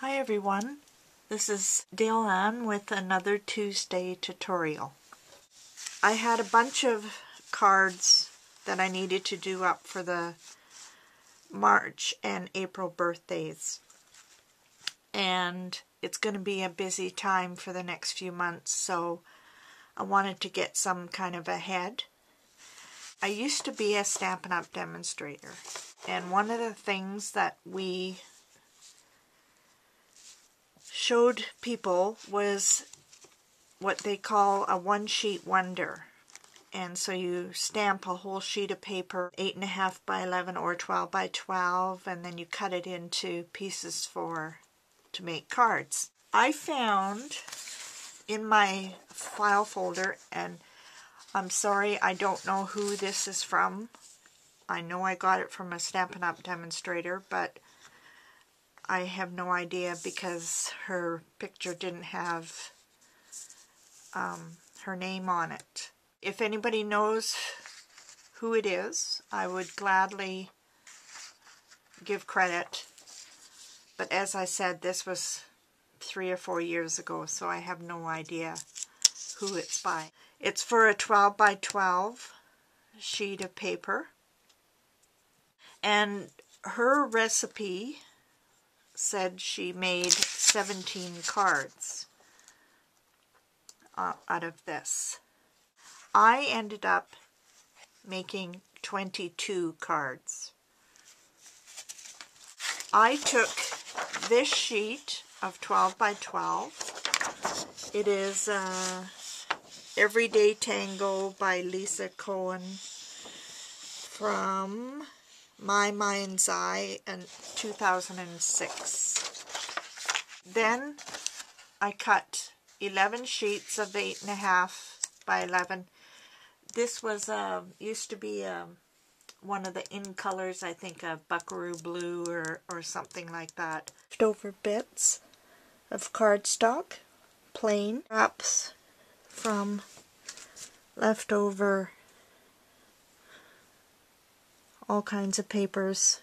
Hi everyone, this is Dale-Ann with another Tuesday tutorial. I had a bunch of cards that I needed to do up for the March and April birthdays, and it's going to be a busy time for the next few months, so I wanted to get some kind of ahead. I used to be a Stampin' Up! Demonstrator, and one of the things that we showed people was what they call a one-sheet wonder. And so you stamp a whole sheet of paper, 8.5 by 11 or 12 by 12, and then you cut it into pieces to make cards. I found in my file folder, and I'm sorry, I don't know who this is from. I know I got it from a Stampin' Up! Demonstrator, but I have no idea because her picture didn't have her name on it. If anybody knows who it is, I would gladly give credit. But as I said, this was 3 or 4 years ago, so I have no idea who it's by. It's for a 12 by 12 sheet of paper. And her recipe said she made 17 cards out of this. I ended up making 22 cards. I took this sheet of 12 by 12. It is Everyday Tango by Lisa Cohen from My Mind's Eye in 2006. Then I cut 11 sheets of 8.5 by 11. This was used to be one of the in colors, I think a buckaroo blue or something like that. Leftover bits of cardstock, plain wraps from leftover all kinds of papers.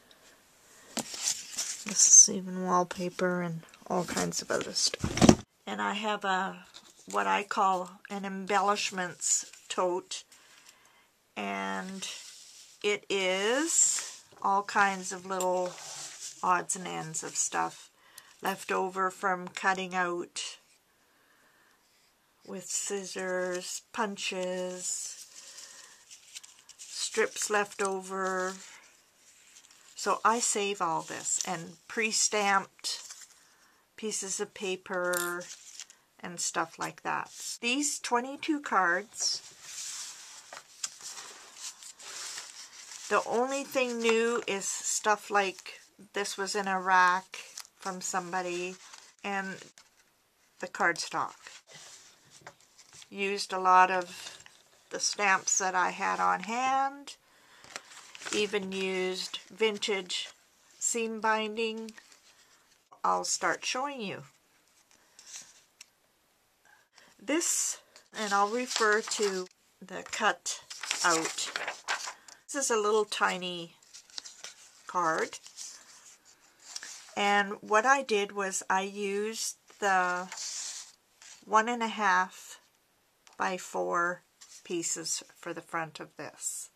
This is even wallpaper and all kinds of other stuff. And I have what I call an embellishments tote, and it is all kinds of little odds and ends of stuff left over from cutting out with scissors, punches, strips left over. So I save all this, and pre-stamped pieces of paper and stuff like that. These 22 cards, the only thing new is stuff like this was in a rack from somebody, and the cardstock. Used a lot of the stamps that I had on hand, even used vintage seam binding. I'll start showing you. This, and I'll refer to the cut out. This is a little tiny card. And what I did was I used the 1.5 by 4 pieces for the front of this.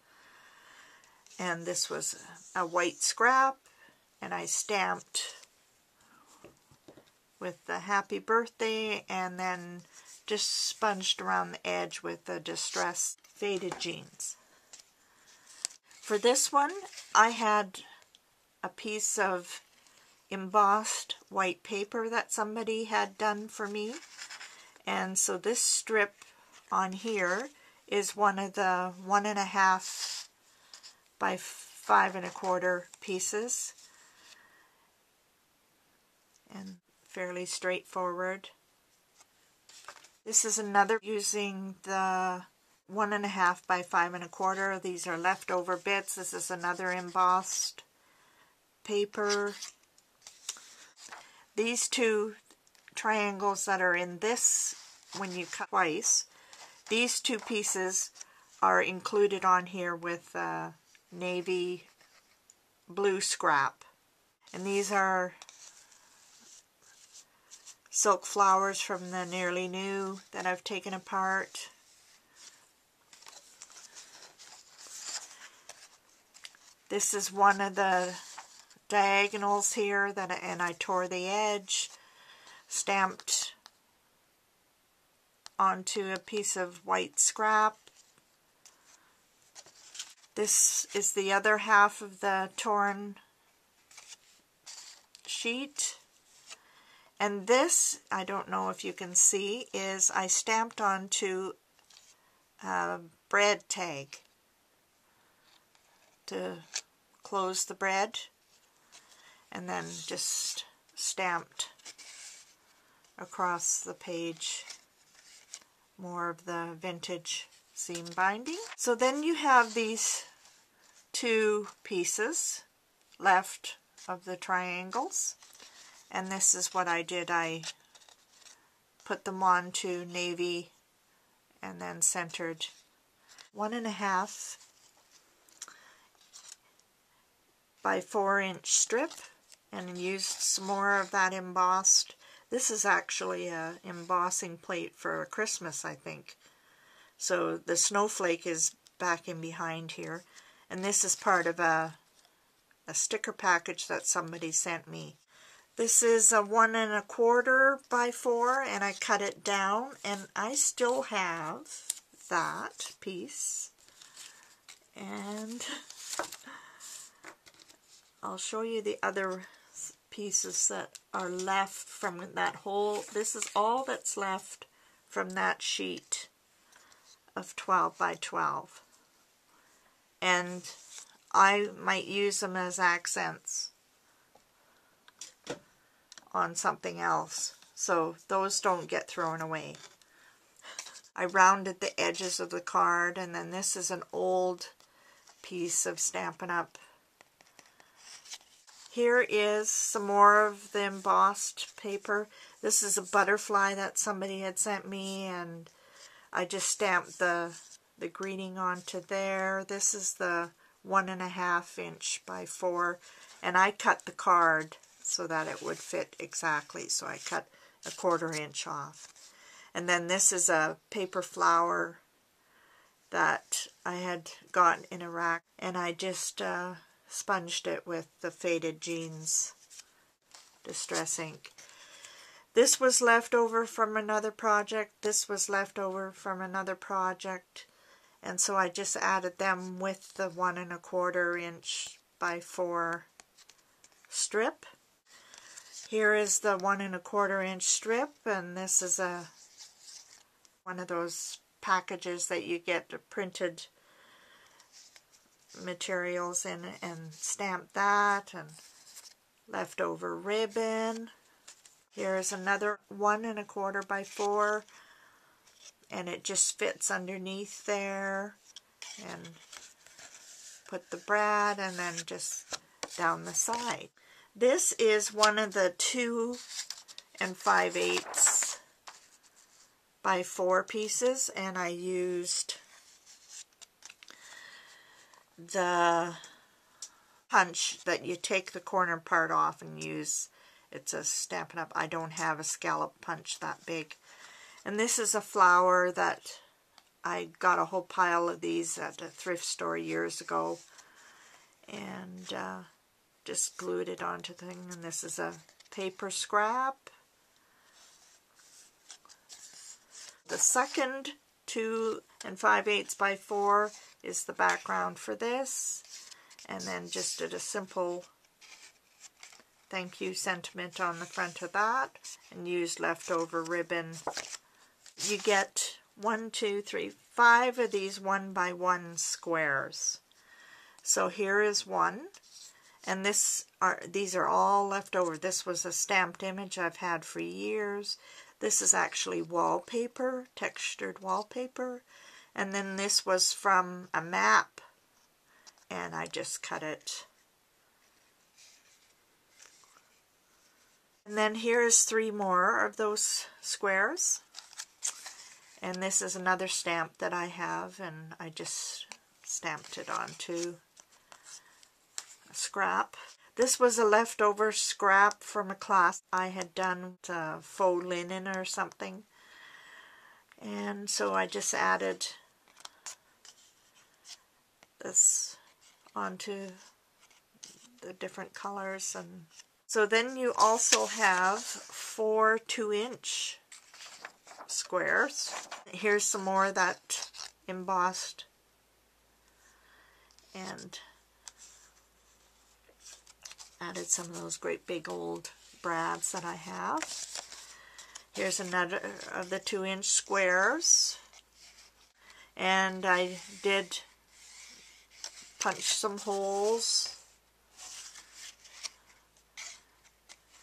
And this was a white scrap, and I stamped with the happy birthday, and then just sponged around the edge with the distressed faded jeans. For this one, I had a piece of embossed white paper that somebody had done for me, and so this strip on here is one of the 1.5 by 5.25 pieces, and fairly straightforward. This is another using the 1.5 by 5.25. These are leftover bits. This is another embossed paper. These two triangles that are in this, when you cut twice, these two pieces are included on here with navy blue scrap. And these are silk flowers from the Nearly New that I've taken apart. This is one of the diagonals here and I tore the edge, stamped onto a piece of white scrap. This is the other half of the torn sheet. And this, I don't know if you can see, is I stamped onto a bread tag to close the bread, and then just stamped across the page more of the vintage seam binding. So then you have these two pieces left of the triangles, and this is what I did. I put them onto navy and then centered 1.5 by 4-inch strip and used some more of that embossed. This is actually a embossing plate for Christmas, I think. So the snowflake is back in behind here, and this is part of a sticker package that somebody sent me. This is a 1.25 by 4, and I cut it down, and I still have that piece. And I'll show you the other pieces that are left from that whole. This is all that's left from that sheet of 12 by 12. And I might use them as accents on something else, so those don't get thrown away. I rounded the edges of the card, and then this is an old piece of Stampin' Up! Here is some more of the embossed paper. This is a butterfly that somebody had sent me, and I just stamped the greeting onto there. This is the 1.5 inch by 4, and I cut the card so that it would fit exactly. So I cut a 1/4 inch off. And then this is a paper flower that I had gotten in a rack, and I just sponged it with the Faded Jeans Distress ink. This was left over from another project. This was left over from another project. And so I just added them with the 1.25 inch by 4 strip. Here is the 1.25 inch strip, and this is one of those packages that you get printed materials in, and stamp that, and leftover ribbon. Here's another 1.25 by 4, and it just fits underneath there, and put the brad, and then just down the side. This is one of the 2 5/8 by 4 pieces, and I used the punch that you take the corner part off and use. It's a Stampin' Up! I don't have a scallop punch that big. And this is a flower that I got a whole pile of these at a thrift store years ago, and just glued it onto the thing. And this is a paper scrap. The second 2 5/8 by 4 is the background for this, and then just did a simple thank you sentiment on the front of that, and used leftover ribbon. You get 1, 2, 3, 5 of these 1 by 1 squares. So here is one, and these are all left over. This was a stamped image I've had for years. This is actually wallpaper, textured wallpaper, and then this was from a map, and I just cut it. And then here's 3 more of those squares, and this is another stamp that I have, and I just stamped it onto a scrap. This was a leftover scrap from a class I had done, faux linen or something. And so I just added this onto the different colors. And so then you also have 4 2-inch squares. Here's some more of that embossed, and added some of those great big old brads that I have. Here's another of the 2-inch squares, and I did punch some holes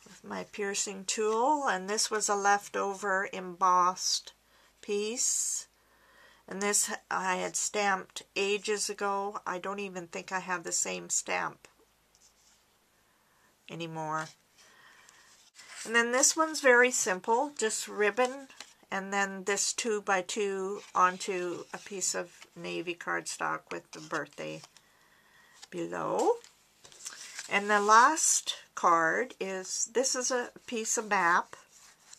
with my piercing tool, and this was a leftover embossed piece, and this I had stamped ages ago. I don't even think I have the same stamp anymore. And then this one's very simple, just ribbon, and then this 2x2 onto a piece of navy cardstock with the birthday below. And the last card is, this is a piece of map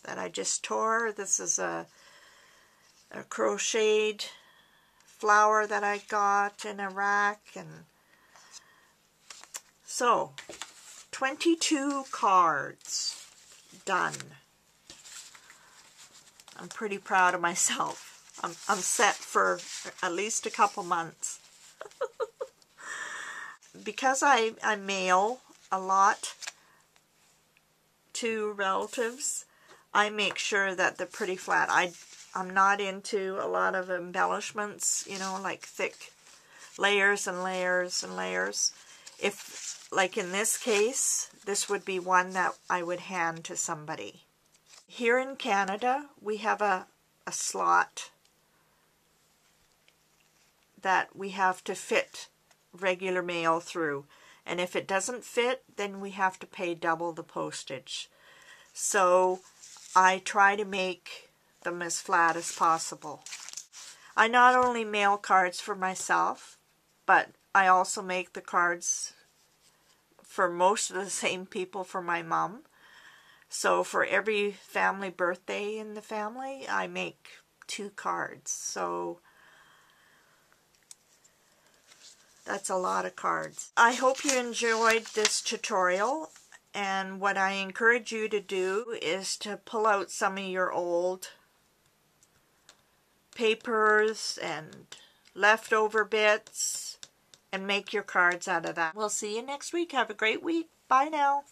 that I just tore. This is a crocheted flower that I got in a rack. And so 22 cards done. I'm pretty proud of myself. I'm set for at least a couple months. Because I mail a lot to relatives, I make sure that they're pretty flat. I'm not into a lot of embellishments, you know, like thick layers and layers and layers. If, like in this case, this would be one that I would hand to somebody. Here in Canada, we have a slot that we have to fit regular mail through, and if it doesn't fit, then we have to pay double the postage. So I try to make them as flat as possible. I not only mail cards for myself, but I also make the cards for most of the same people for my mom. So for every family birthday in the family, I make 2 cards. So that's a lot of cards. I hope you enjoyed this tutorial, and what I encourage you to do is to pull out some of your old papers and leftover bits and make your cards out of that. We'll see you next week. Have a great week. Bye now.